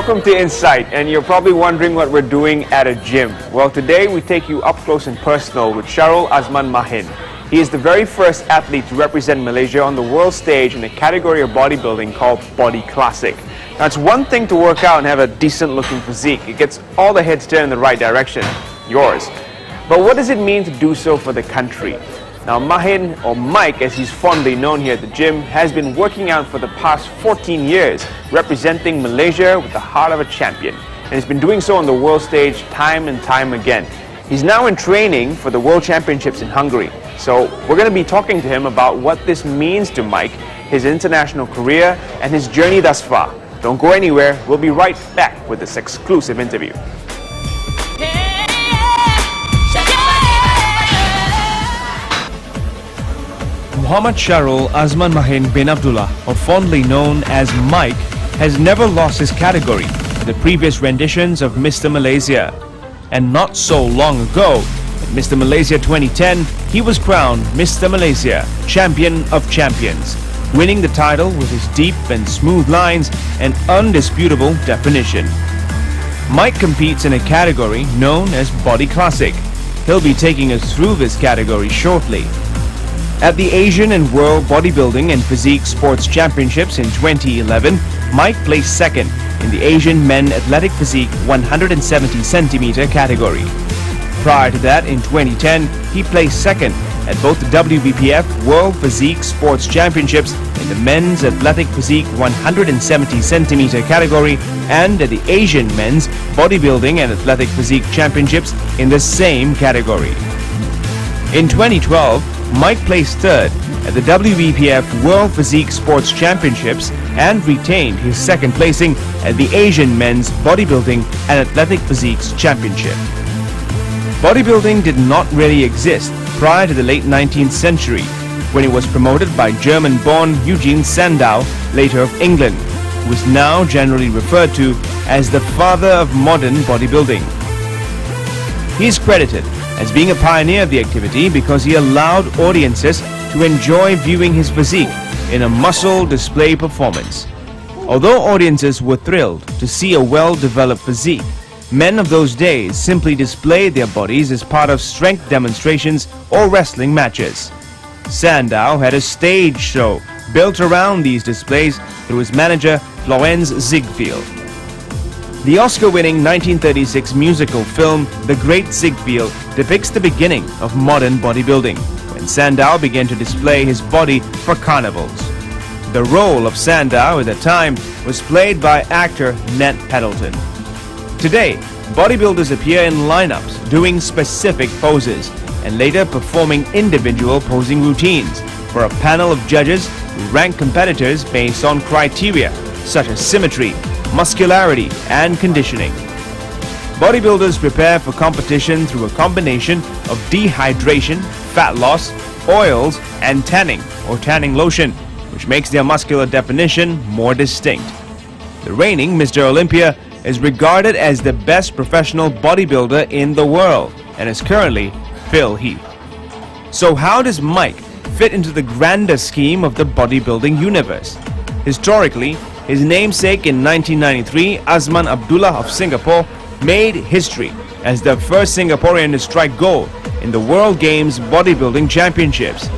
Welcome to Insight, and you're probably wondering what we're doing at a gym. Well, today we take you up close and personal with Shahrul Azman Mahen. He is the very first athlete to represent Malaysia on the world stage in a category of bodybuilding called Body Classic. Now, it's one thing to work out and have a decent looking physique. It gets all the heads turned in the right direction, yours. But what does it mean to do so for the country? Now, Mahen, or Mike as he's fondly known here at the gym, has been working out for the past 14 years, representing Malaysia with the heart of a champion. And he's been doing so on the world stage time and time again. He's now in training for the World Championships in Hungary. So we're going to be talking to him about what this means to Mike, his international career, and his journey thus far. Don't go anywhere. We'll be right back with this exclusive interview. Muhammad Shahrul Azman Mahen bin Abdullah, or fondly known as Mike, has never lost his category in the previous renditions of Mr. Malaysia. And not so long ago, at Mr. Malaysia 2010, he was crowned Mr. Malaysia, Champion of Champions, winning the title with his deep and smooth lines and undisputable definition. Mike competes in a category known as Body Classic. He'll be taking us through this category shortly. At the Asian and World Bodybuilding and Physique Sports Championships in 2011, Mike placed second in the Asian Men Athletic Physique 170cm category. Prior to that, in 2010, he placed second at both the WBPF World Physique Sports Championships in the Men's Athletic Physique 170cm category and at the Asian Men's Bodybuilding and Athletic Physique Championships in the same category. In 2012, Mike placed third at the WBPF World Physique Sports Championships and retained his second placing at the Asian Men's Bodybuilding and Athletic Physiques Championship. Bodybuilding did not really exist prior to the late 19th century, when it was promoted by German-born Eugene Sandow, later of England, who is now generally referred to as the father of modern bodybuilding. He is credited as being a pioneer of the activity because he allowed audiences to enjoy viewing his physique in a muscle display performance. Although audiences were thrilled to see a well-developed physique, men of those days simply displayed their bodies as part of strength demonstrations or wrestling matches. Sandow had a stage show built around these displays through his manager Florenz Ziegfeld. The Oscar-winning 1936 musical film The Great Ziegfeld depicts the beginning of modern bodybuilding, when Sandow began to display his body for carnivals. The role of Sandow at the time was played by actor Ned Pendleton. Today, bodybuilders appear in lineups doing specific poses and later performing individual posing routines for a panel of judges who rank competitors based on criteria such as symmetry, muscularity and conditioning. Bodybuilders prepare for competition through a combination of dehydration, fat loss, oils and tanning or tanning lotion, which makes their muscular definition more distinct. The reigning Mr. Olympia is regarded as the best professional bodybuilder in the world and is currently Phil Heath. So how does Mike fit into the grander scheme of the bodybuilding universe? Historically, his namesake in 1993, Azman Abdullah of Singapore, made history as the first Singaporean to strike gold in the World Games Bodybuilding Championships.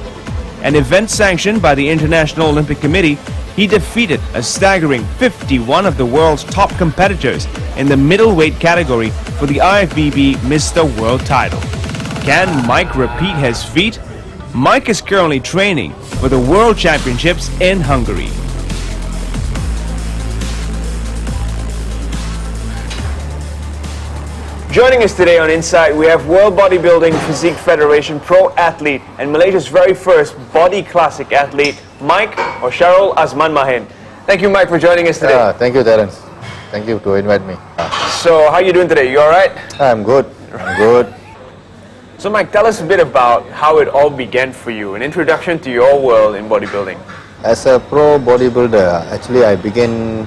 An event sanctioned by the International Olympic Committee, he defeated a staggering 51 of the world's top competitors in the middleweight category for the IFBB Mr. World title. Can Mike repeat his feat? Mike is currently training for the World Championships in Hungary. Joining us today on Insight, we have World Bodybuilding Physique Federation pro athlete and Malaysia's very first Body Classic athlete, Mike or Shahrul Azman Mahen. Thank you, Mike, for joining us today. Thank you, Terence. Thank you to invite me. So, how are you doing today? You all right? I'm good. I'm good. So, Mike, tell us a bit about how it all began for you, an introduction to your world in bodybuilding. As a pro bodybuilder, actually I began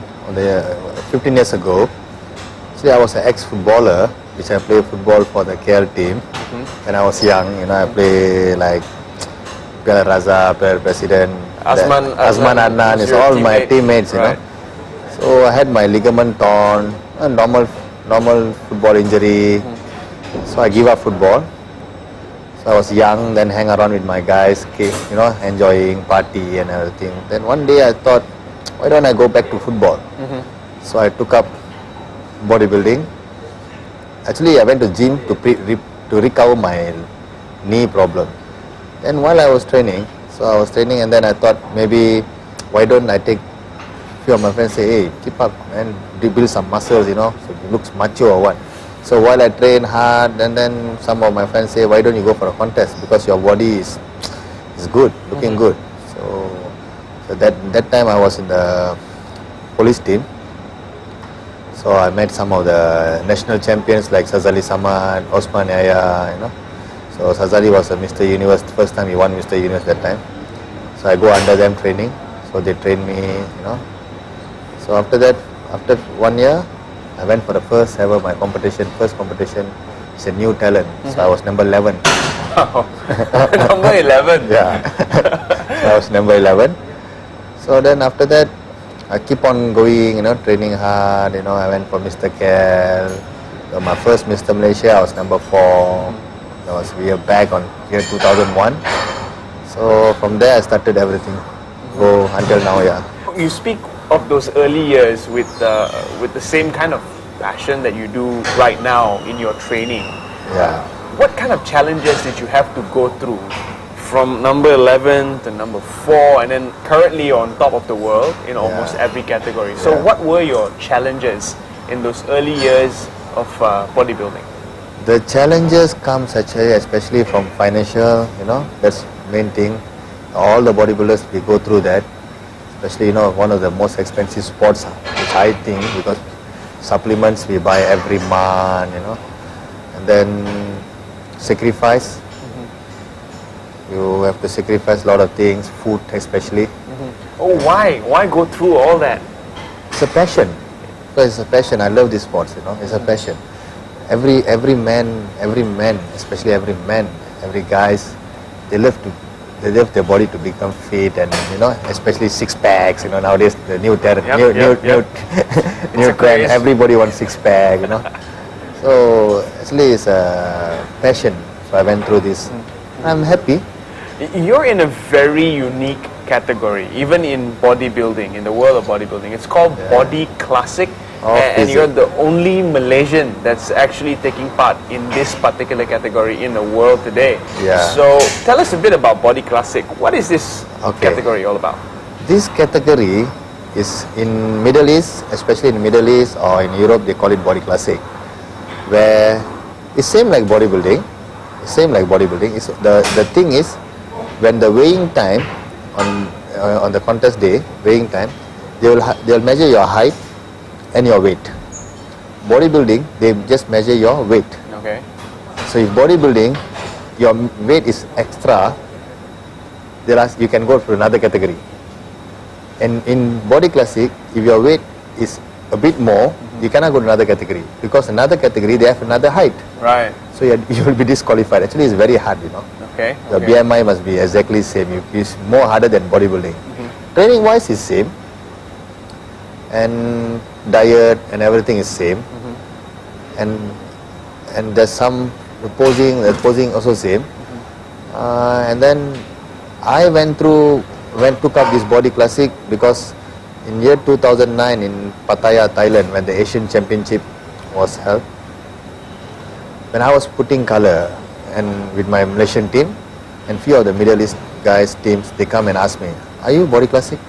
15 years ago. Actually, I was an ex-footballer, which I played football for the KL team. When I was young, I play like Piala Raza, player president, Azman Adnan is all my teammate. You know. So So I had my ligament torn, a normal football injury. So I give up football. So I was young, then hang around with my guys, you know, enjoying party and everything. Then one day I thought, why don't I go back to football? So I took up bodybuilding. Actually, I went to gym to recover my knee problem. Then while I was training, and then I thought maybe why don't I take few of my friends say, hey, keep up and build some muscles, you know, so it looks macho or what. So while I train hard, and then some of my friends say, why don't you go for a contest, because your body is good, looking good. So that time I was in the police team. So I met some of the national champions like Sazali Samad, Osman Yaya, you know. So Sazali was a Mr. Universe, first time he won Mr. Universe that time. So I go under them training, so they train me, you know. So after that, after 1 year, I went for the first ever my competition. First competition, it's a new talent. So I was number 11. Wow. Number 11? Yeah. So I was number 11. So then after that, I keep on going, you know, training hard. You know, I went for Mr. Kel. So my first Mr. Malaysia, I was number 4. We are back on year 2001. So from there, I started everything. Go until now, yeah. You speak of those early years with the same kind of passion that you do right now in your training. Yeah. What kind of challenges did you have to go through from number 11 to number 4 and then currently on top of the world in almost every category? So what were your challenges in those early years of bodybuilding? The challenges comes actually especially from financial, you know, that's main thing. All the bodybuilders, we go through that. Especially, you know, one of the most expensive sports, which I think, because supplements we buy every month, you know, and then sacrifice. You have to sacrifice a lot of things, food especially. Oh, why? Why go through all that? It's a passion. Because it's a passion. I love these sports, you know. It's a passion. Every man, especially every guys, they love their body to become fit, and you know, especially six packs. You know, nowadays the new trend. Everybody wants six pack. You know, so actually it's a passion. So I went through this. I'm happy. You're in a very unique category, even in bodybuilding, in the world of bodybuilding. It's called Body Classic. And you're the only Malaysian that's actually taking part in this particular category in the world today. Yeah. So tell us a bit about Body Classic. What is this category all about? This category is in Middle East, especially in Middle East or in Europe, they call it Body Classic, where it's same like bodybuilding. It's the thing is, when the weighing time on the contest day, weighing time, they'll measure your height and your weight. Bodybuilding, they just measure your weight. Okay. So if bodybuilding, your weight is extra, you can go for another category. And in Body Classic, if your weight is a bit more, you cannot go to another category, because another category they have another height. Right. So you will be disqualified. Actually, it's very hard, you know. Okay. The BMI must be exactly same. It's more harder than bodybuilding. Training wise is same, and diet and everything is same, and there's some the posing also same, and then I took up this Body Classic because in year 2009 in Pattaya, Thailand, when the Asian Championship was held, when I was putting color and with my Malaysian team and few of the Middle East guys teams, they come and ask me, are you Body Classic?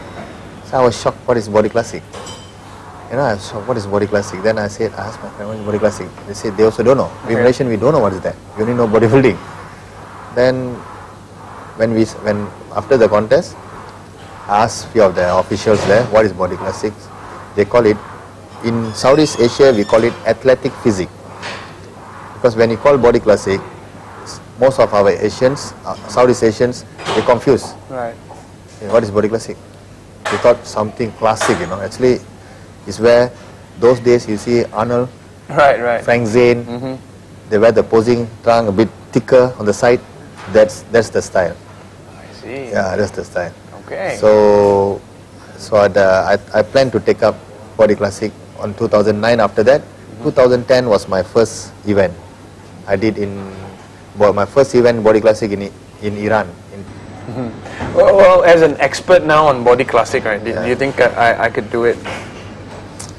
So I was shocked, what is Body Classic? You know, I was shocked, what is Body Classic? Then I asked my friend, what is Body Classic? They said they also don't know. We Malaysian, we don't know what is that. We only know bodybuilding. Then when after the contest, I asked few of the officials there, what is Body Classic? They call it, in Southeast Asia, we call it athletic physique. Because when you call Body Classic, most of our Asians, Southeast Asians, they confuse. Right. What is Body Classic? They thought something classic, you know. Actually, it's where those days you see Arnold, Frank Zane, they wear the posing trunk a bit thicker on the side. That's the style. I see. Yeah, that's the style. Okay. So I plan to take up Body Classic on 2009. After that, 2010 was my first event. I did my first event Body Classic in Iran. Well, as an expert now on Body Classic, right, do you think I could do it?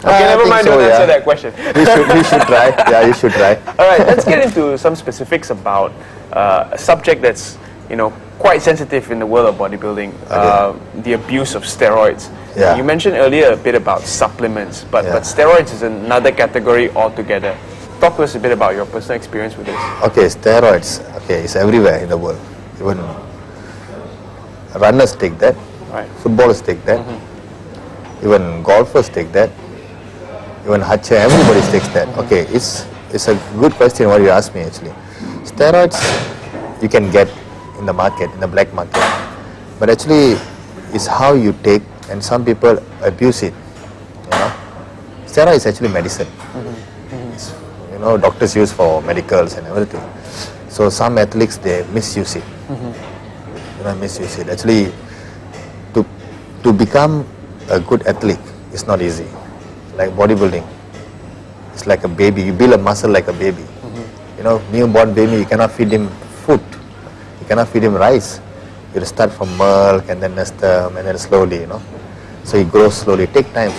Okay, never mind, don't answer that question. You should try. Yeah, you should try. All right, let's get into some specifics about a subject that's, quite sensitive in the world of bodybuilding, the abuse of steroids. Yeah. You mentioned earlier a bit about supplements, but steroids is another category altogether. Talk to us a bit about your personal experience with this. Okay, steroids. Okay, it's everywhere in the world. Even runners take that. Right. Footballers take that. Even golfers take that. Even Hacha, everybody takes that. Okay, it's a good question what you asked me actually. Steroids you can get in the market, in the black market, but actually it's how you take, and some people abuse it. Steroid is actually medicine. It's, doctors use for medicals and everything. So some athletes, they misuse it. Misuse it. Actually, to become a good athlete is not easy. Like bodybuilding, it's like a baby. You build a muscle like a baby. Newborn baby, you cannot feed him food. You cannot feed him rice. You start from milk and then nest them and then slowly, So he grows slowly. It takes time.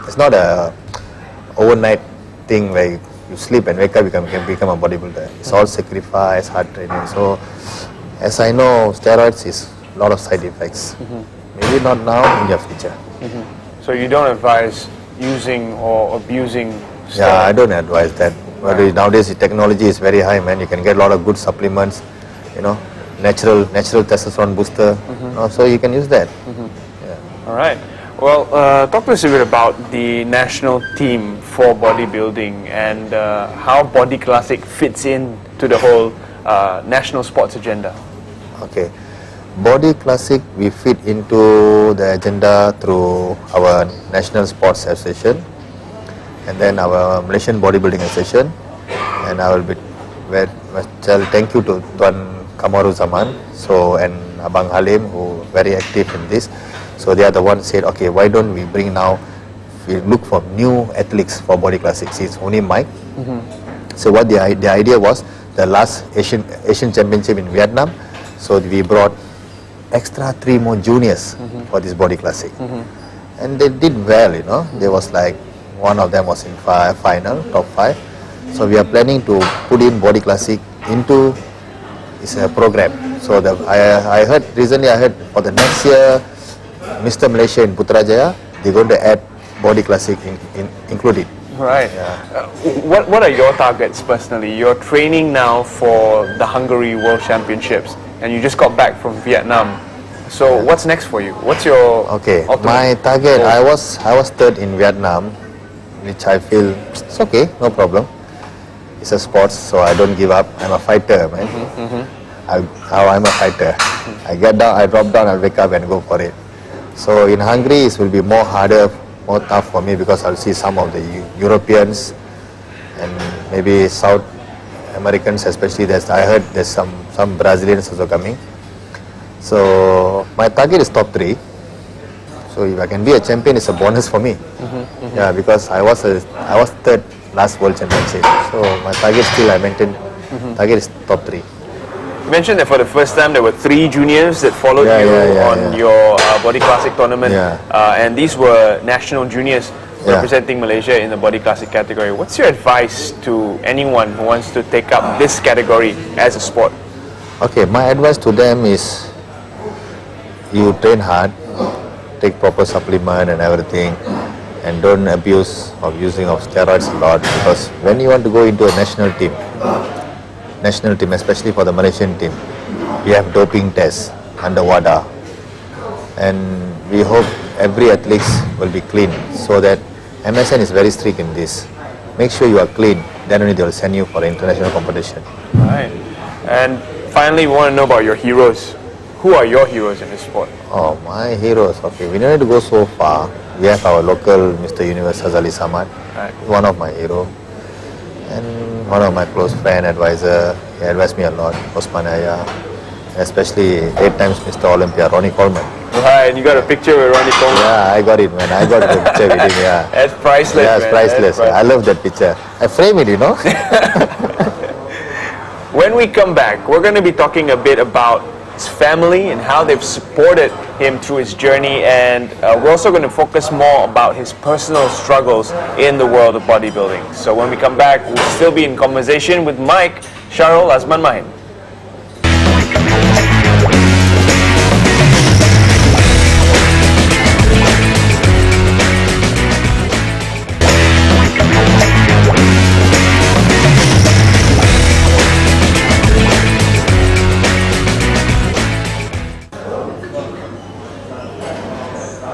It's not a overnight thing where you sleep and wake up, you can become a bodybuilder. It's all sacrifice, hard training. So, as I know, steroids is a lot of side effects. Maybe not now, in your future. So you don't advise using or abusing steroids? Yeah, I don't advise that. But nowadays the technology is very high, man. You can get a lot of good supplements, natural testosterone booster. So you can use that. All right. Well, talk to us a bit about the national team for bodybuilding and how Body Classic fits in to the whole national sports agenda. Okay. Body Classic, we fit into the agenda through our National Sports Association and then our Malaysian Bodybuilding Association, and I will be thank you to Tuan Kamaru Zaman and Abang Halim, who are very active in this. So they are the ones said, okay, why don't we bring now, we look for new athletes for Body Classic. It's only Mike. So what the idea was, the last Asian Championship in Vietnam, so we brought extra 3 more juniors for this Body Classic. And they did well, There was like, one of them was in final, top 5. So we are planning to put in Body Classic into this program. So recently I heard for the next year, Mr. Malaysia in Putrajaya, they're going to add Body Classic included. Right. Yeah. What are your targets personally? You're training now for the Hungary World Championships, and you just got back from Vietnam. So what's next for you? What's your my target? Goal? I was third in Vietnam, which I feel it's okay, no problem. It's a sport, so I don't give up. I'm a fighter, man. I'm a fighter. I get down, I drop down, I'll wake up and go for it. So in Hungary, it will be more harder, more tough for me because I'll see some of the Europeans and maybe South Americans, especially. I heard there's some Brazilians also coming. So my target is top 3. So if I can be a champion, it's a bonus for me. Yeah, because I was third last World Championship. So my target still, I maintain, target is top 3. You mentioned that for the first time there were 3 juniors that followed you on your Body Classic tournament, and these were national juniors representing Malaysia in the Body Classic category. What's your advice to anyone who wants to take up this category as a sport? Okay, my advice to them is you train hard, take proper supplement and everything, and don't abuse of using of steroids a lot, because when you want to go into a national team, especially for the Malaysian team, we have doping tests under WADA, and we hope every athlete will be clean, so that MSN is very strict in this. Make sure you are clean, then only they will send you for international competition. Right. And finally, we want to know about your heroes. Who are your heroes in this sport? Oh, my heroes. Okay, we don't need to go so far. We have our local Mr. Universe Hazali Samad, one of my heroes, and one of my close friend, advisor. He advised me a lot, Osman Aya. especially 8 times Mr. Olympia, Ronnie Coleman. Right, and you got a picture with Ronnie Coleman. Yeah, I got it, man. I got the picture with him, yeah. That's priceless, yeah, it's man. priceless. I love that picture. I frame it, you know. When we come back, we're going to be talking a bit about his family and how they've supported him through his journey, and we're also going to focus more about his personal struggles in the world of bodybuilding. So when we come back, we'll still be in conversation with Mike, Sharul Azman Mahen.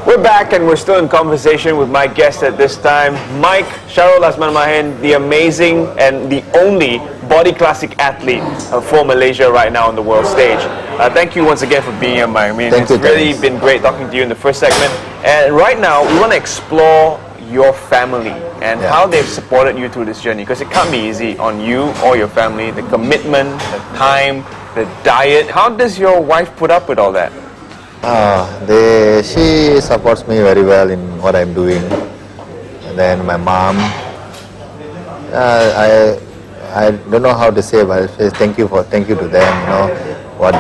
We're back and we're still in conversation with my guest at this time, Mike Sharul Azman Mahen, the amazing and the only body classic athlete for Malaysia right now on the world stage. Thank you once again for being here, Mike. I mean, it's really been great talking to you in the first segment. And right now, we want to explore your family and how they've supported you through this journey, because it can't be easy on you or your family. The commitment, the time, the diet. How does your wife put up with all that? She supports me very well in what I'm doing. And then my mom, I don't know how to say, but I say thank you to them. You know what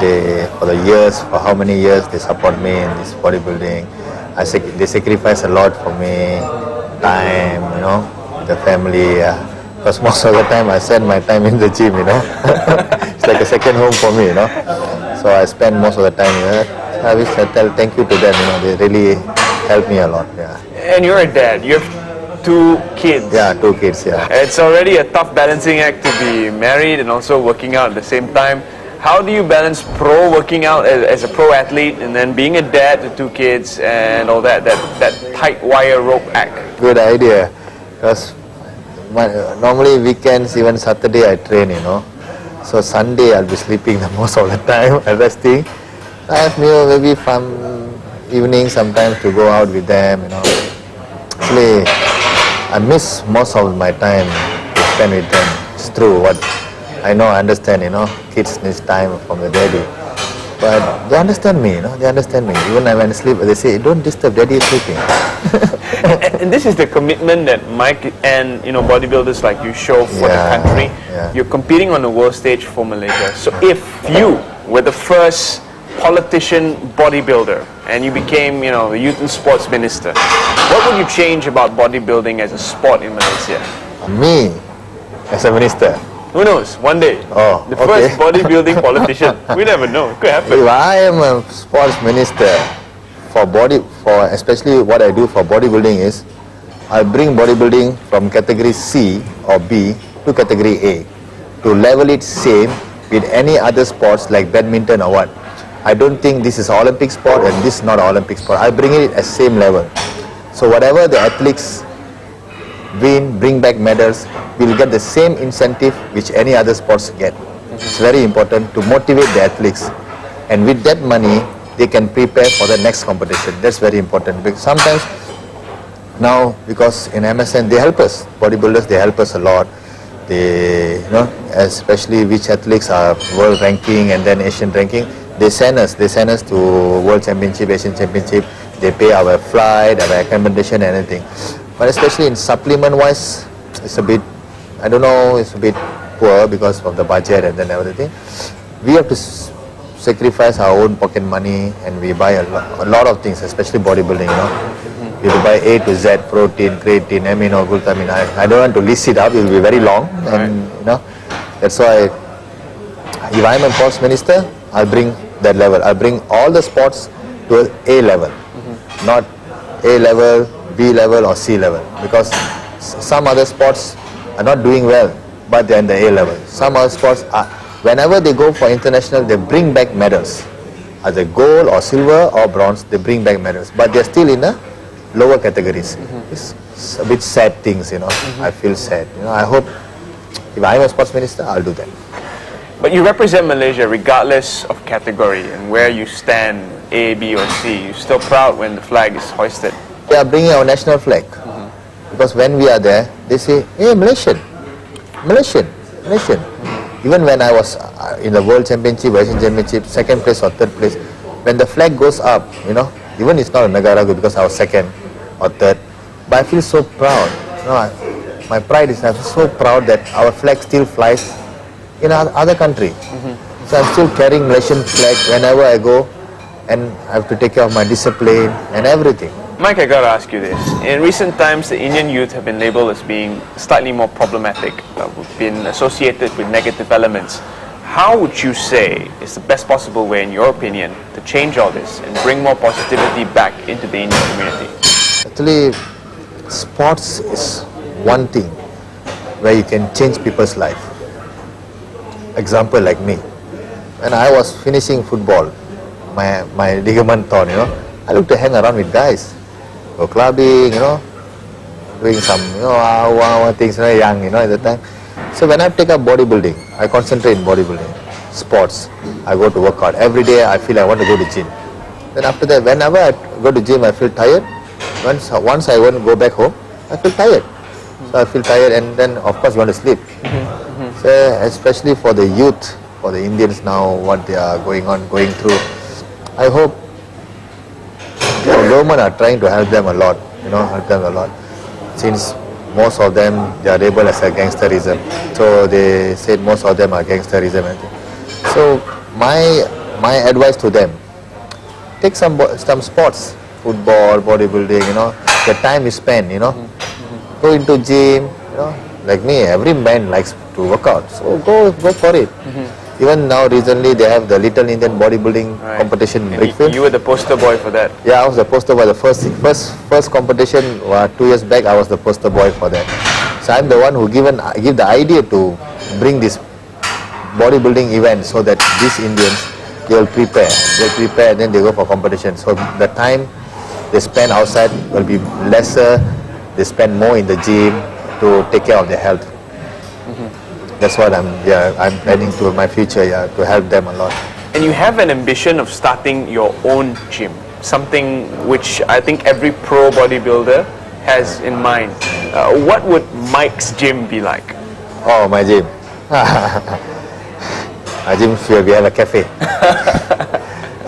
for the years, for how many years they support me in this bodybuilding. They sacrifice a lot for me, time, you know, the family. Because most of the time I spend my time in the gym, you know. It's like a second home for me, you know. So I spend most of the time here. I wish I tell thank you to them, you know, they really help me a lot, yeah. And you're a dad, you have 2 kids. Yeah, 2 kids, yeah. It's already a tough balancing act to be married and also working out at the same time. How do you balance working out as a pro athlete and then being a dad to 2 kids and all that tight wire rope act? Good idea, because normally weekends, even Saturday I train, you know. So Sunday I'll be sleeping the most of the time and resting. I have maybe fun evenings sometimes to go out with them, you know. Actually, I miss most of my time to spend with them. It's true. What I know, I understand, you know. Kids need time from the daddy. But they understand me, you know. They understand me. Even when I sleep, they say, don't disturb, daddy is sleeping. and this is the commitment that Mike and, you know, bodybuilders like you show for the country. You're competing on the world stage for Malaysia. So if you were the first politician bodybuilder and you became, you know, the youth and sports minister, what would you change about bodybuilding as a sport in Malaysia? Me, as a minister? Who knows? One day. Oh, the first bodybuilding politician. We never know. It could happen. If I am a sports minister for especially what I do for bodybuilding is, I bring bodybuilding from category C or B to category A to level it same with any other sports like badminton or what. I don't think this is an Olympic sport and this is not an Olympic sport. I bring it at same level. So whatever the athletes win, bring back medals, will get the same incentive which any other sports get. It's very important to motivate the athletes. And with that money, they can prepare for the next competition. That's very important. Because sometimes now, because in MSN, they help us. Bodybuilders, they help us a lot. They, you know, especially which athletes are world ranking and then Asian ranking. They send us to World Championship, Asian Championship. They pay our flight, our accommodation, and anything. But especially in supplement wise, it's a bit, I don't know, it's a bit poor because of the budget and then everything. We have to sacrifice our own pocket money and we buy a lot of things, especially bodybuilding, you know. We have to buy A to Z, protein, creatine, amino, glutamine. I don't want to list it up, it will be very long. And, you know, that's why if I am a sports minister, I'll bring that level. I'll bring all the sports to A level, not A level, B level or C level, because some other sports are not doing well, but they're in the A level. Some other sports are, whenever they go for international, they bring back medals. Either gold or silver or bronze, they bring back medals, but they're still in the lower categories. It's a bit sad things, you know. I feel sad. You know, I hope if I'm a sports minister, I'll do that. But you represent Malaysia regardless of category and where you stand, A, B or C. You're still proud when the flag is hoisted. They are bringing our national flag. Because when we are there, they say, hey, Malaysian. even when I was in the World Championship, Asian Championship, second place or third place, when the flag goes up, you know, even it's not a Nagara because I was second or third, but I feel so proud. You know, my pride is I'm so proud that our flag still flies in other country. So I'm still carrying Malaysian flag whenever I go, and I have to take care of my discipline and everything. Mike, I gotta ask you this. In recent times, the Indian youth have been labelled as being slightly more problematic, been associated with negative elements. How would you say is the best possible way, in your opinion, to change all this and bring more positivity back into the Indian community? Actually, sports is one thing where you can change people's life. Example like me. When I was finishing football, my ligament torn, you know, I looked to hang around with guys. Go clubbing, you know, doing some, you know, things, you know, young, you know, at the time. So when I take up bodybuilding, I concentrate in bodybuilding, sports. I go to work out. Every day I feel I want to go to gym. Then after that, whenever I go to gym, I feel tired. Once I want to go back home, I feel tired. So I feel tired, and then of course I want to sleep. So especially for the youth, for the Indians now, what they are going through, I hope the government are trying to help them a lot, you know, help them a lot. Since most of them, they are labeled as a gangsterism. So they said most of them are gangsterism. So my advice to them, take some sports, football, bodybuilding, you know, the time you spend, you know, go into gym, you know, like me, every man likes to work out, so go for it. Even now, recently, they have the Little Indian Bodybuilding competition in Brickfield. You were the poster boy for that. Yeah, I was the poster boy. The first competition 2 years back, I was the poster boy for that. So I'm the one who give the idea to bring this bodybuilding event so that these Indians, they will prepare and then they go for competition. So the time they spend outside will be lesser. They spend more in the gym to take care of their health. That's what I'm planning to my future, to help them a lot. And you have an ambition of starting your own gym, something which I think every pro bodybuilder has in mind. What would Mike's gym be like? Oh, my gym. My gym, we have a cafe.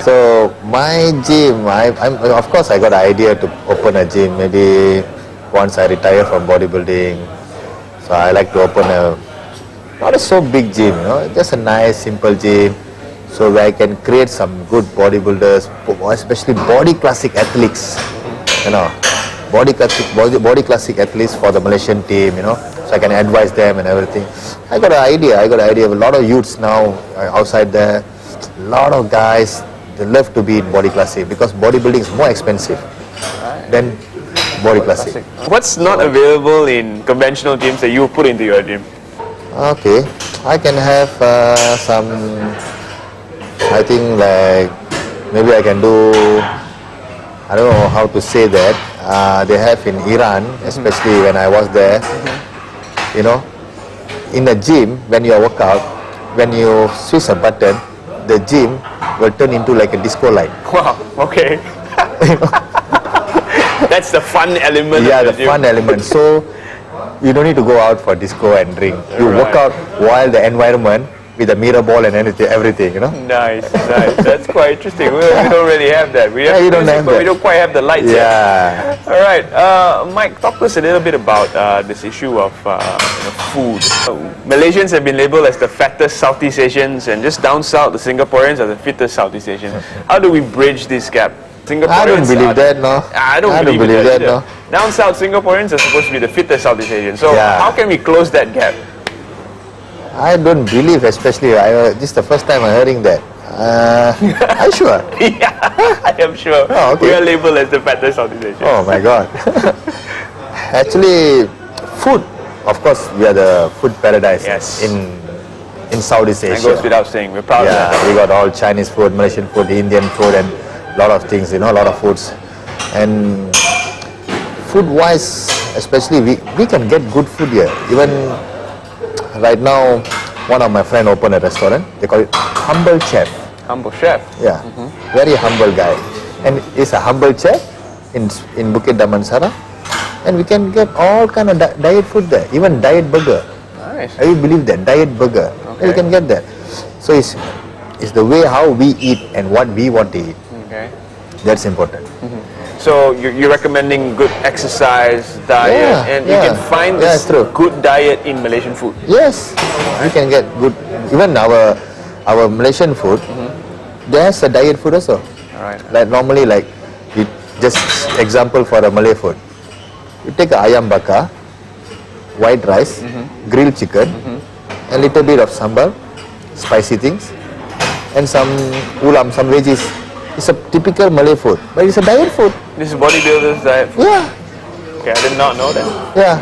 So my gym, of course I got an idea to open a gym maybe once I retire from bodybuilding. So I like to open not a so big gym, you know, just a nice simple gym, so where I can create some good bodybuilders, especially body classic athletes, you know, body classic athletes for the Malaysian team, you know, so I can advise them and everything. I got an idea of a lot of youths now outside there, a lot of guys, they love to be in body classic because bodybuilding is more expensive than body classic. What's not available in conventional gyms that you put into your gym? Okay, I can have some, I think like, maybe I can do, I don't know how to say that, they have in Iran, especially when I was there, you know, in the gym, when you work out, when you switch a button, the gym will turn into like a disco light. Wow, okay. That's the fun element. Yeah, of the fun element. So you don't need to go out for disco and drink. You work out while the environment with the mirror ball and everything, you know. Nice, nice. That's quite interesting. We don't really have that. We have music, but we don't quite have the lights. Yeah. All right, Mike, talk to us a little bit about this issue of food. Malaysians have been labelled as the fattest Southeast Asians, and just down south, the Singaporeans are the fittest Southeast Asians. How do we bridge this gap? I don't believe that, no. I don't believe that, no. Down south, Singaporeans are supposed to be the fittest Southeast Asians. So how can we close that gap? I don't believe, especially, this is the first time I'm hearing that. Are you sure? Yeah, I am sure. Oh, okay. We are labelled as the fattest Southeast Asians. Oh my God. Actually, food, of course, we are the food paradise in Southeast Asia. That goes without saying, we're proud of that. We got all Chinese food, Malaysian food, Indian food, and a lot of things, you know, a lot of foods. And food-wise, especially, we can get good food here. Even right now, one of my friends opened a restaurant. They call it Humble Chef. Humble Chef? Yeah, very humble guy. And he's a humble chef in Bukit Damansara. And we can get all kind of diet food there, even diet burger. Nice. I believe that, diet burger. You can get that. So it's the way how we eat and what we want to eat. Okay. That's important. So you're recommending good exercise, diet, and you can find this good diet in Malaysian food. Yes, you can get good. Even our Malaysian food, there's a diet food also. Alright. Like normally, like you just example for a Malay food, you take a ayam bakar, white rice, grilled chicken, a little bit of sambal, spicy things, and some ulam, some veggies. It's a typical Malay food, but it's a diet food. This is bodybuilder's diet food? Yeah. Okay, I did not know that. Yeah.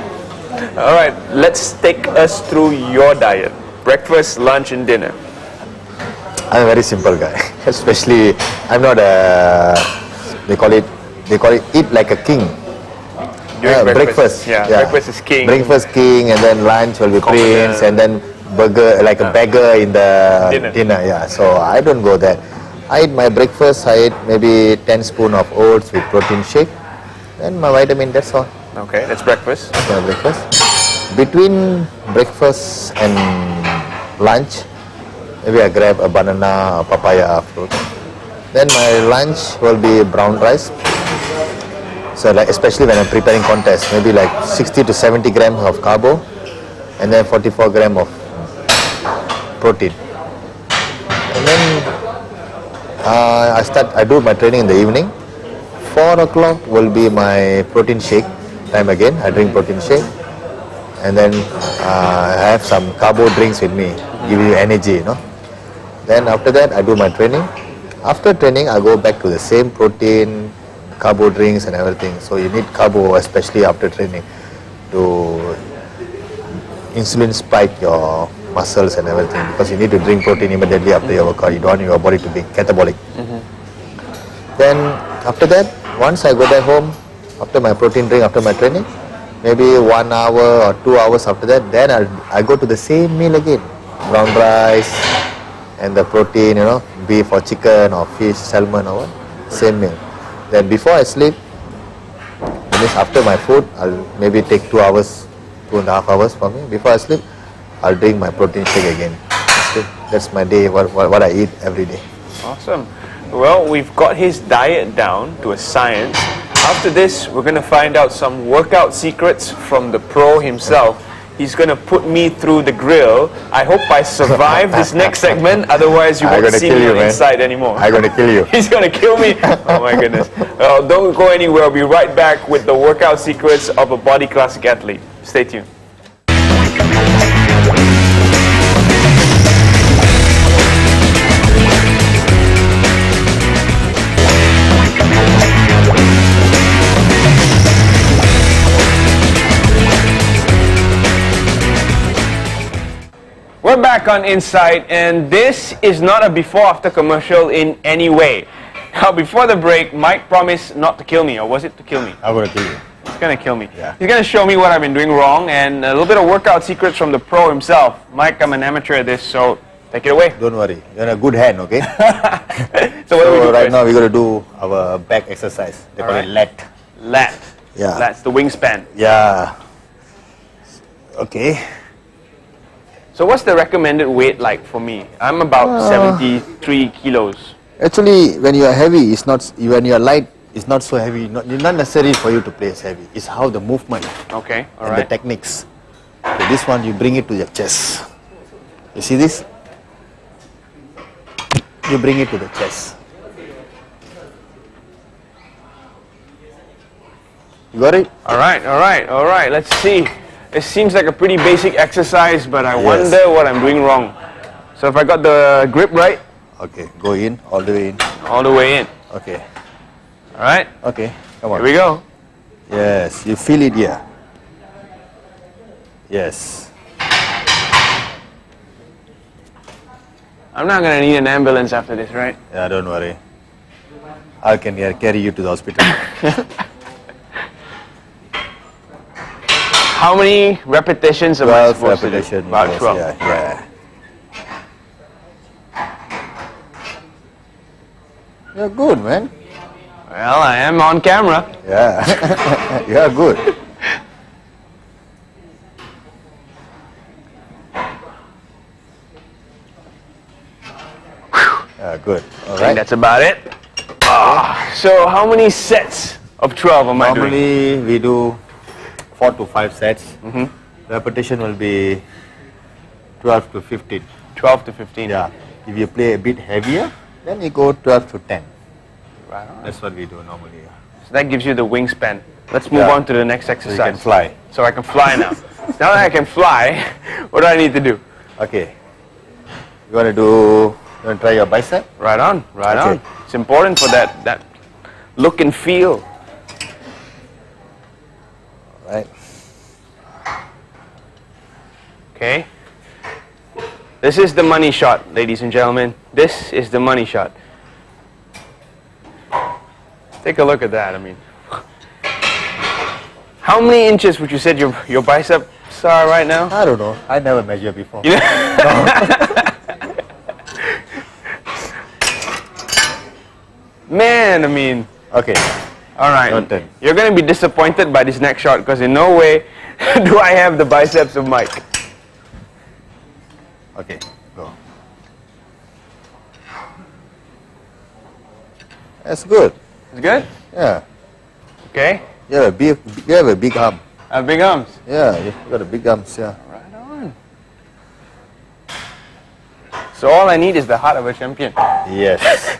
Alright, let's take us through your diet. Breakfast, lunch and dinner. I'm a very simple guy. Especially, I'm not a, they call it eat like a king. During breakfast. Yeah. Breakfast is king. Breakfast king, and then lunch will be prince, and then burger, like a beggar in the dinner. Yeah, so I don't go there. I eat my breakfast, I eat maybe 10 spoons of oats with protein shake, and my vitamin, that's all. Okay, that's breakfast. That's my breakfast. Between breakfast and lunch, maybe I grab a banana, a papaya, a fruit. Then my lunch will be brown rice. So like, especially when I'm preparing contest, maybe like 60 to 70 grams of carbo, and then 44 grams of protein. And then I do my training in the evening. 4 o'clock will be my protein shake time again. I drink protein shake, and then I have some carbo drinks with me, give you energy, you know. Then after that, I do my training. After training, I go back to the same protein, carbo drinks and everything. So you need carbo, especially after training, to insulin spike your muscles and everything, because you need to drink protein immediately after your workout. You don't want your body to be catabolic. Then after that, once I go back home, after my protein drink, after my training, maybe 1 hour or 2 hours after that, then I go to the same meal again. Brown rice and the protein, you know, beef or chicken or fish, salmon or what, same meal. Then before I sleep, that means after my food, I'll maybe take 2 hours, 2.5 hours for me. Before I sleep, I'll drink my protein shake again. That's my day, what I eat every day. Awesome. Well, we've got his diet down to a science. After this, we're going to find out some workout secrets from the pro himself. He's going to put me through the grill. I hope I survive this next segment, otherwise you won't see me on Inside anymore. I'm going to kill you. He's going to kill me? Oh my goodness. Well, don't go anywhere. I'll be right back with the workout secrets of a body classic athlete. Stay tuned. We're back on Insight, and this is not a before-after commercial in any way. Now, before the break, Mike promised not to kill me, or was it to kill me? I'm going to kill you. He's going to kill me. Yeah. He's going to show me what I've been doing wrong, and a little bit of workout secrets from the pro himself. Mike, I'm an amateur at this, so take it away. Don't worry, you're in a good hand, okay? So what do we do right first? now we're going to do our back exercise. They call it lat. Lat. Yeah. Lat's the wingspan. Yeah. Okay. So what's the recommended weight like for me? I'm about 73 kilos. Actually, when you are heavy, it's not. When you are light, it's not so heavy. It's not necessary for you to place heavy. It's how the movement Okay, all and right. the techniques. So this one, you bring it to your chest. You see this? You bring it to the chest. You got it? All right, all right, all right. Let's see. It seems like a pretty basic exercise, but I wonder what I'm doing wrong. So if I got the grip right? Okay, go in, all the way in. All the way in. Okay. All right. Okay, come on. Here we go. Yes, you feel it here. Yes. I'm not going to need an ambulance after this, right? Yeah, don't worry. I can carry you to the hospital. How many repetitions am I 12 supposed to do? repetitions. About yes, 12. Yeah. You're good, man. Well, I am on camera. Yeah. You're good. Good. All I think right. that's about it. So how many sets of 12 am I doing? Normally we do 4 to 5 sets. Repetition will be 12 to 15. 12 to 15. Yeah. If you play a bit heavier, then you go 12 to 10. Right on. That's what we do normally. So that gives you the wingspan. Let's move on to the next exercise. So you can fly. So I can fly now. Now that I can fly, what do I need to do? Okay. You want to try your bicep? Right on, right Okay. on. It's important for that look and feel. Right. Okay. This is the money shot, ladies and gentlemen. This is the money shot. Take a look at that. I mean, how many inches would you say your biceps are right now? I don't know. I never measured before. You know? Man, I mean. Okay. All right. Your turn. You're going to be disappointed by this next shot because in no way do I have the biceps of Mike. Okay. Go. That's good. It's good? Yeah. Okay. You have a big arm. I have big arms. Yeah, you got a big arms. Yeah. Right on. So all I need is the heart of a champion. Yes.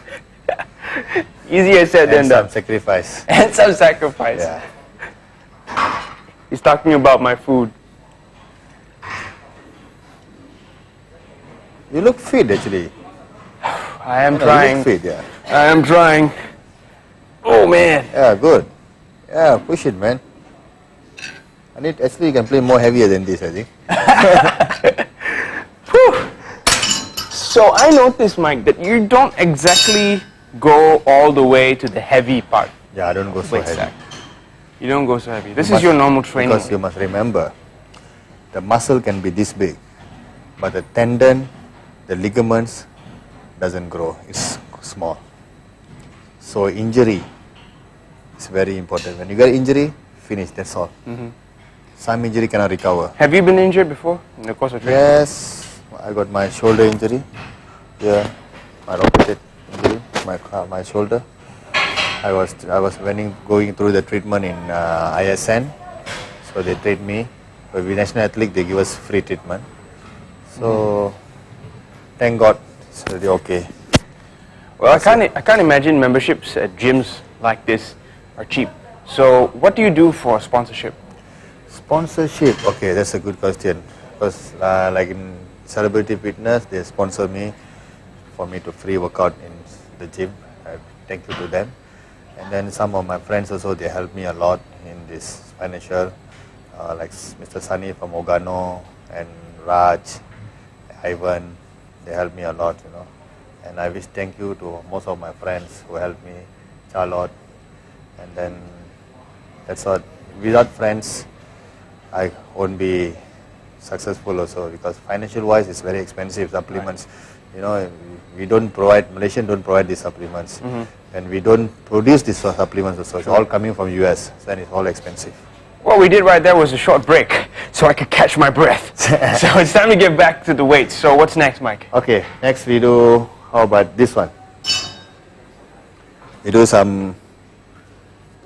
Easier said than And done. some sacrifice. And some sacrifice. Yeah. He's talking about my food. You look fit actually. I am You trying. look fit, yeah. I am trying. Oh man. Yeah, good. Yeah, push it, man. Actually, you can play more heavier than this, I think. Whew. So I noticed, Mike, that you don't exactly go all the way to the heavy part. Yeah, I don't go so Weight heavy. stack. You don't go so heavy. This is your normal training. Because you must remember, the muscle can be this big, but the tendon, the ligaments doesn't grow. It's small. So injury is very important. When you get injury, finish. That's all. Some injury cannot recover. Have you been injured before in the course of training? Yes, I got my shoulder injury. Yeah, my rotated injury, my shoulder. I was going through the treatment in ISN, so they treat me. But with national athlete, they give us free treatment. So thank God, it's really okay. Well, I can't imagine memberships at gyms like this are cheap. So what do you do for sponsorship? Sponsorship, okay, that's a good question. Because like in Celebrity Fitness, they sponsor me for me to free workout in the gym. Thank you to them. And then some of my friends also, they help me a lot in this financial, like Mr. Sunny from Ogano and Raj, Ivan, they help me a lot, you know. And I wish thank you to most of my friends who helped me, Charlotte. And then that's what, without friends, I won't be successful also, because financial wise it's very expensive, supplements. You know, we don't provide, Malaysian don't provide these supplements. And we don't produce these supplements also. It's all coming from US, so then it's all expensive. What we did right there was a short break, so I could catch my breath. So it's time to get back to the weights. So what's next, Mike? Okay, next we do, how about this one? We do some...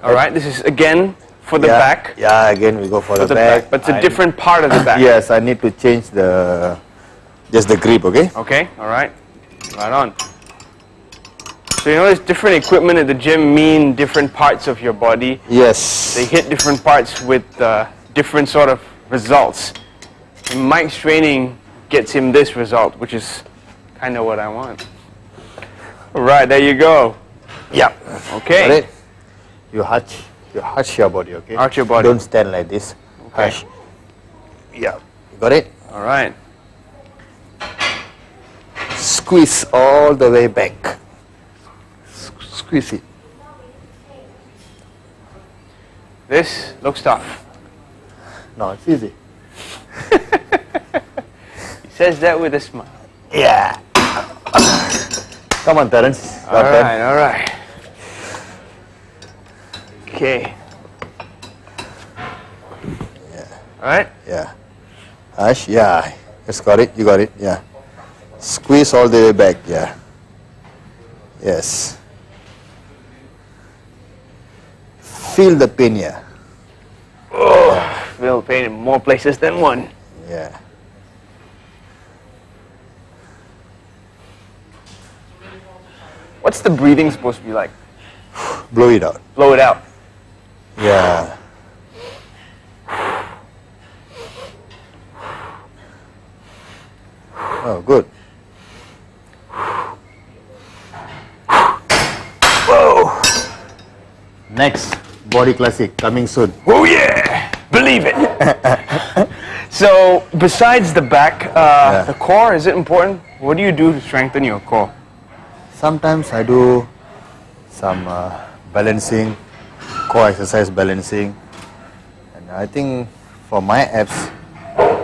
Alright, this is again for the yeah, back. Yeah, again we go for the back. But it's a different part of the back. Yes, I need to change just the grip, okay? Okay, alright. Right on. So you notice different equipment at the gym mean different parts of your body. Yes. They hit different parts with different sort of results. And Mike's training gets him this result, which is kind of what I want. Alright, there you go. Yeah. Okay. Got it? You arch your body, okay? Arch your body. Don't stand like this. Okay. Arch. Yeah. You got it? Alright. Squeeze all the way back. Squeeze it. This looks tough. No, it's easy. He says that with a smile. Yeah. Come on, Terence. Alright, alright. Okay. Yeah. Alright? Yeah. Ash, yeah. Just got it. You got it. Yeah. Squeeze all the way back. Yeah. Yes. Feel the pain here. Oh, feel pain in more places than one. Yeah. What's the breathing supposed to be like? Blow it out. Blow it out. Yeah. Oh, good. Whoa. Next, body classic coming soon. Oh yeah, believe it. So besides the back, the core, is it important? What do you do to strengthen your core? Sometimes I do some balancing, core exercise balancing, and I think for my abs,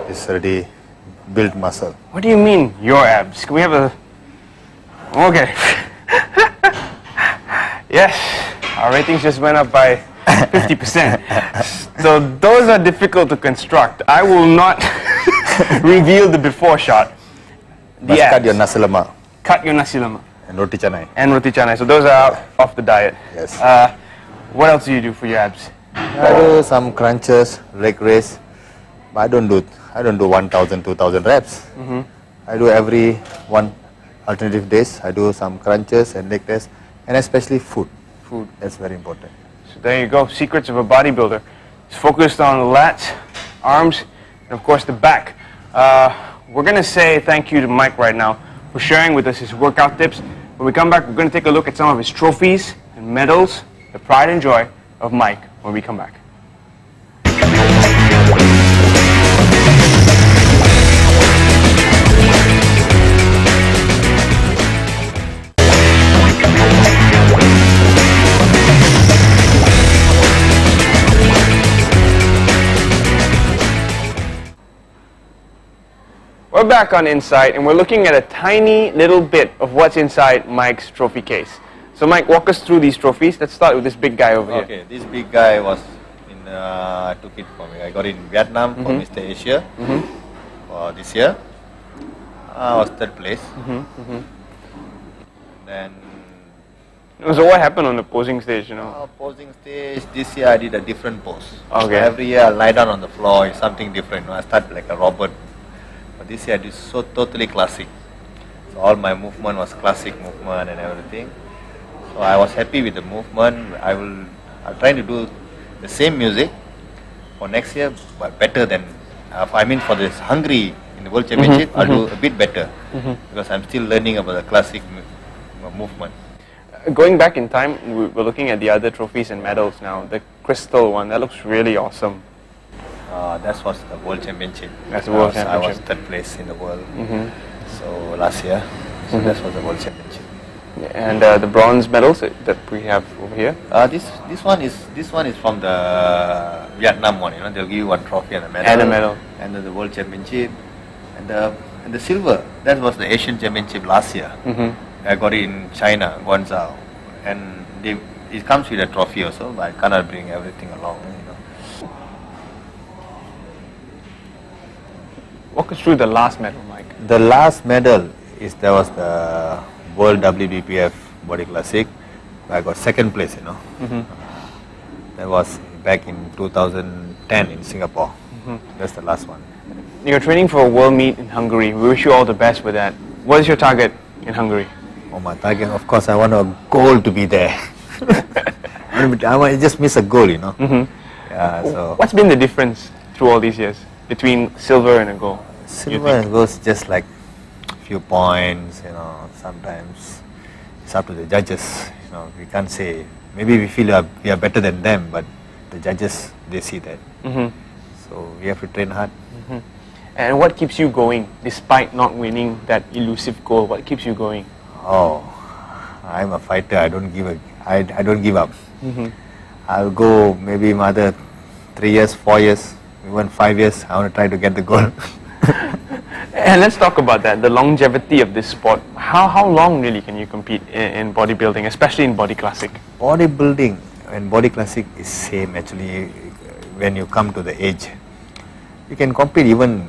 it's already built muscle. What do you mean, your abs? Can we have a... Okay. Yes, our ratings just went up by 50%. So those are difficult to construct. I will not reveal the before shot. But cut your nasi lemak Cut your nasi lemak. and roti canai. And roti canai. So those are off the diet. Yes. What else do you do for your abs? I do some crunches, leg raise, but I don't do 1,000, 2,000 reps. I do every alternative days. I do some crunches and leg raise, and especially food. Food. That's very important. So there you go. Secrets of a bodybuilder. It's focused on the lats, arms, and of course the back. We're going to say thank you to Mike right now for sharing with us his workout tips. When we come back, we're going to take a look at some of his trophies and medals, the pride and joy of Mike when we come back. We're back on Insight, and we're looking at a tiny little bit of what's inside Mike's trophy case. So Mike, walk us through these trophies. Let's start with this big guy over here. Okay, this big guy was I took it from me. I got it in Vietnam for Mr. Asia for this year. I was third place. Then So what happened on the posing stage, you know? posing stage, this year I did a different pose. Okay. So every year I lie down on the floor, it's something different. I start like a robot. But this year I did so totally classic. So all my movement was classic movement and everything. So I was happy with the movement. I'm trying to do the same music for next year, but better than, for this Hungary in the World Championship, I'll do a bit better because I'm still learning about the classic movement. Going back in time, we're looking at the other trophies and medals now. The crystal one, that looks really awesome. That was the World Championship. That's the World Championship. I was third place in the world. So last year, so that was the World Championship. And the bronze medals that we have over here. This one is from the Vietnam one. You know, they'll give you one trophy and a medal. And a medal. And then the World Championship, and the silver. That was the Asian Championship last year. I got it in China, Guangzhou, and it comes with a trophy also. But I cannot bring everything along. You know. Walk us through the last medal, Mike. The last medal there was the World WBPF Body Classic. I got second place, you know. That was back in 2010 in Singapore. That's the last one. You're training for a world meet in Hungary. We wish you all the best with that. What is your target in Hungary? Oh, my target, of course, I want a goal to be there. I just miss a goal, you know. Yeah, so what's been the difference through all these years between silver and a gold? Silver and gold is just like a few points, you know. Sometimes it's up to the judges. You know, we can't say. Maybe we feel we are better than them, but the judges, they see that. So we have to train hard. And what keeps you going despite not winning that elusive goal? What keeps you going? Oh, I'm a fighter. I don't give up. I'll go maybe another 3 years, 4 years, even 5 years. I want to try to get the goal. And let's talk about that, the longevity of this sport. How long really can you compete in bodybuilding, especially in body classic? Bodybuilding and body classic is same actually when you come to the age. You can compete even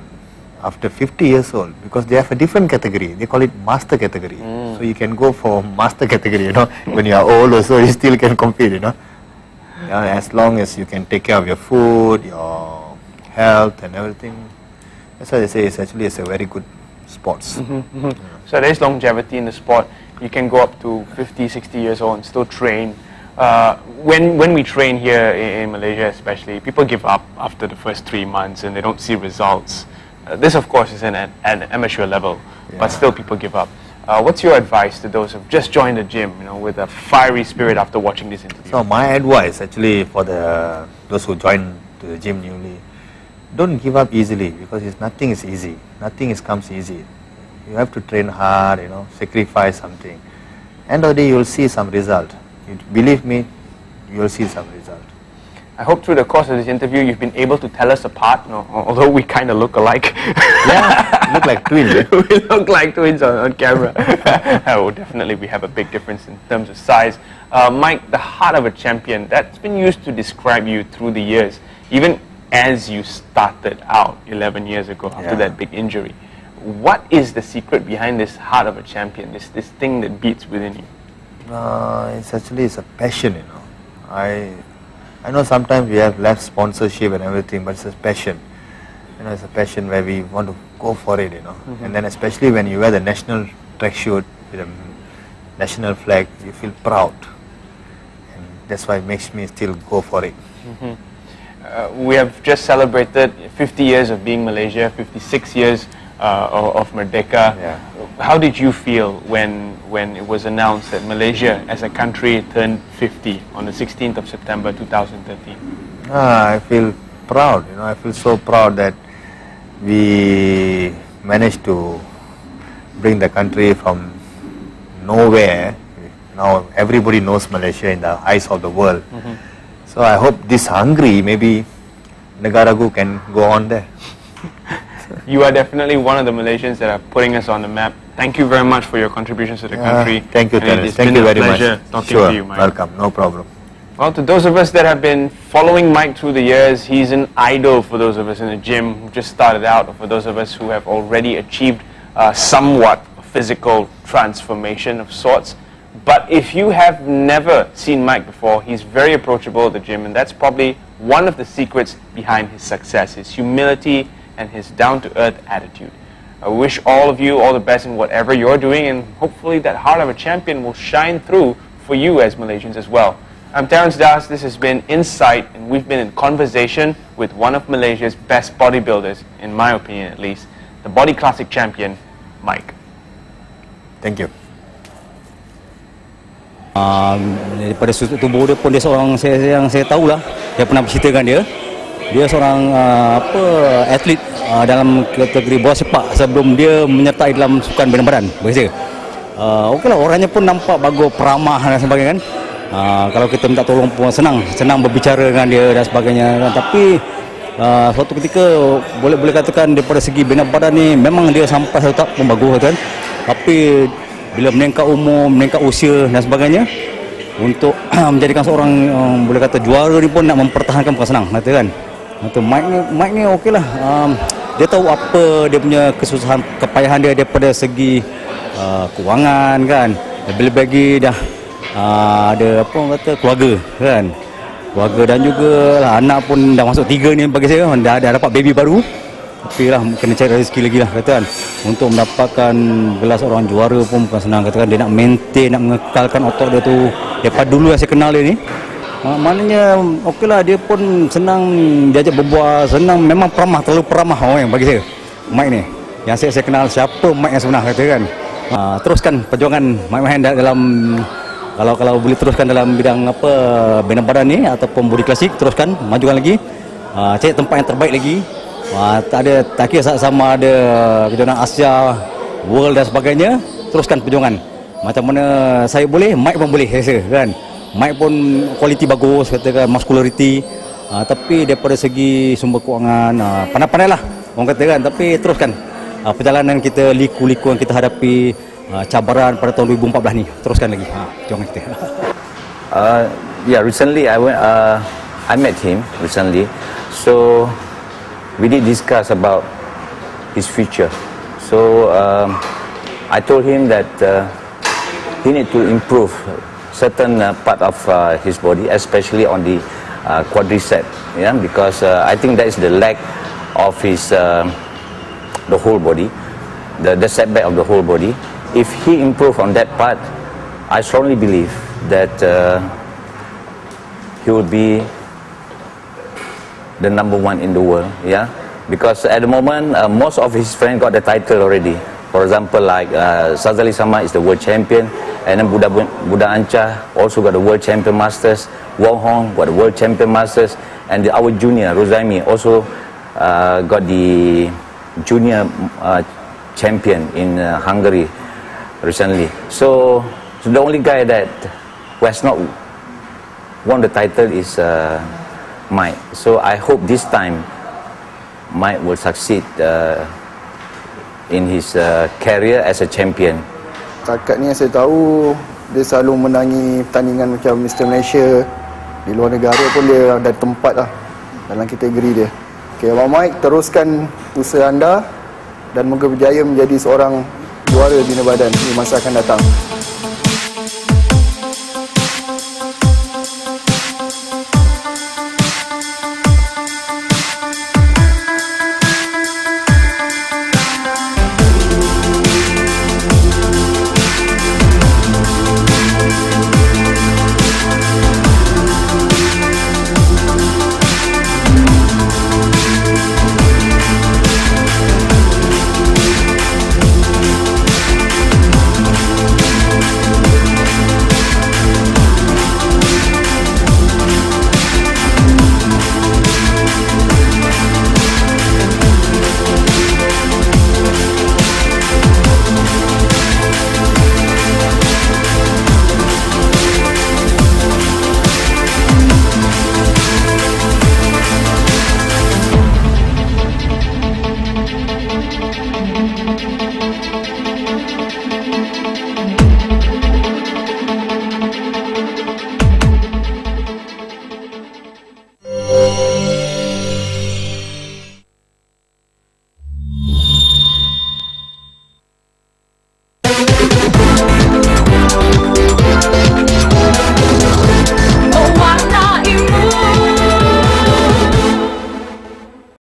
after 50 years old, because they have a different category. They call it master category. So you can go for master category, you know. When you are old also, you still can compete, you know. As long as you can take care of your food, your health and everything. That's why they say it's a very good sports. So there's longevity in the sport. You can go up to 50, 60 years old and still train. When we train here in Malaysia especially, people give up after the first 3 months and they don't see results. This of course is at an amateur level, but still people give up. What's your advice to those who've just joined the gym, you know, with a fiery spirit after watching this interview? So my advice actually for those who join the gym newly, don't give up easily, because nothing is easy. Nothing comes easy. You have to train hard, you know, sacrifice something. End of the day, you will see some result. Believe me, you will see some result. I hope through the course of this interview you've been able to tell us apart, you know, although we kind of look alike. Yeah, look like twins. Eh? We look like twins on camera. Oh, definitely we have a big difference in terms of size. Mike, the heart of a champion, that's been used to describe you through the years, even as you started out 11 years ago after that big injury. What is the secret behind this heart of a champion, this thing that beats within you? It's a passion, you know. I know sometimes we have less sponsorship and everything, but it's a passion. You know, it's a passion where we want to go for it, you know. And then especially when you wear the national tracksuit with a national flag, you feel proud. And that's why it makes me still go for it. We have just celebrated 50 years of being Malaysia, 56 years of Merdeka. Yeah. How did you feel when it was announced that Malaysia as a country turned 50 on the 16th of September 2013? I feel proud, you know. I feel so proud that we managed to bring the country from nowhere. Now everybody knows Malaysia in the eyes of the world. So I hope this hungry, maybe Negaragu can go on there. You are definitely one of the Malaysians that are putting us on the map. Thank you very much for your contributions to the country. Thank you, Terence. It's been a pleasure talking Sure, to you, Mike. welcome, no problem. Well, to those of us that have been following Mike through the years, he's an idol for those of us in the gym who just started out, or for those of us who have already achieved somewhat physical transformation of sorts. But if you have never seen Mike before, he's very approachable at the gym, and that's probably one of the secrets behind his success, his humility and his down-to-earth attitude. I wish all of you all the best in whatever you're doing, and hopefully that heart of a champion will shine through for you as Malaysians as well. I'm Terence Das, this has been Insight, and we've been in conversation with one of Malaysia's best bodybuilders, in my opinion at least, the Body Classic champion, Mike. Thank you. Daripada struktur tubuh dia pun dia seorang yang saya tahulah, saya pernah berceritakan dia seorang atlet dalam kategori bola sepak sebelum dia menyertai dalam sukan bina badan berkata. Okeylah, orangnya pun nampak bagus, peramah dan sebagainya kan. Kalau kita minta tolong pun senang berbicara dengan dia dan sebagainya kan. Tapi suatu ketika boleh katakan daripada segi bina badan ni memang dia sampai satu tahap pun bagus kan. Tapi bila meningkat umur, meningkat usia dan sebagainya, untuk menjadikan seorang boleh kata juara ni pun nak mempertahankan bukan senang, kata kan. Mike ni okeylah. Dia tahu apa dia punya kesusahan, kepayahan dia daripada segi kewangan kan. Lebih-lebih lagi dah ada apa orang kata keluarga kan. Keluarga dan juga lah, anak pun dah masuk 3 ni bagi saya, dah dapat baby baru. Tapi lah kena cari rezeki lagi lah katakan. Untuk mendapatkan gelar seorang juara pun bukan senang katakan. Dia nak maintain, nak mengekalkan otot dia tu daripada dulu yang saya kenal dia ni. Maknanya okeylah, dia pun senang diajak berbual, senang, memang peramah, terlalu peramah orang yang bagi saya Mike ni. Yang saya kenal siapa Mike yang sebenar katakan. Teruskan perjuangan Mike Mahen dalam kalau boleh teruskan dalam bidang apa bina badan ni ataupun body klasik, teruskan majukan lagi. Cari tempat yang terbaik lagi. Tak kira sama ada kejuaraan Asia, World dan sebagainya, teruskan perjuangan. Macam mana saya boleh, Mike pun boleh saya kan. Mike pun kualiti bagus katakan, muscularity, tapi daripada segi sumber kewangan pandai-pandai lah orang kata kan. Tapi teruskan perjalanan kita, liku-liku yang kita hadapi, cabaran pada tahun 2014 ni, teruskan lagi perjuangan kita. Yeah, recently I met him recently, so we did discuss about his future. So I told him that he need to improve certain part of his body, especially on the quadricep, yeah, because I think that is the lack of his the whole body, the setback of the whole body. If he improve on that part, I strongly believe that he will be the #1 in the world, yeah, because at the moment most of his friends got the title already. For example, like Sazali Sama is the world champion, and then Buddha Ancha also got the world champion masters. Wong Hong got the world champion masters, and our junior Rozaimi also got the junior champion in Hungary recently. So the only guy that who has not won the title is Mike. So I hope this time Mike will succeed in his career as a champion. Setakat ni yang saya tahu, dia selalu menangi pertandingan macam Mr. Malaysia. Di luar negara pun dia ada tempat lah dalam kategori dia. Okay, Abang Mike, teruskan usaha anda dan moga berjaya menjadi seorang juara bina badan di masa akan datang.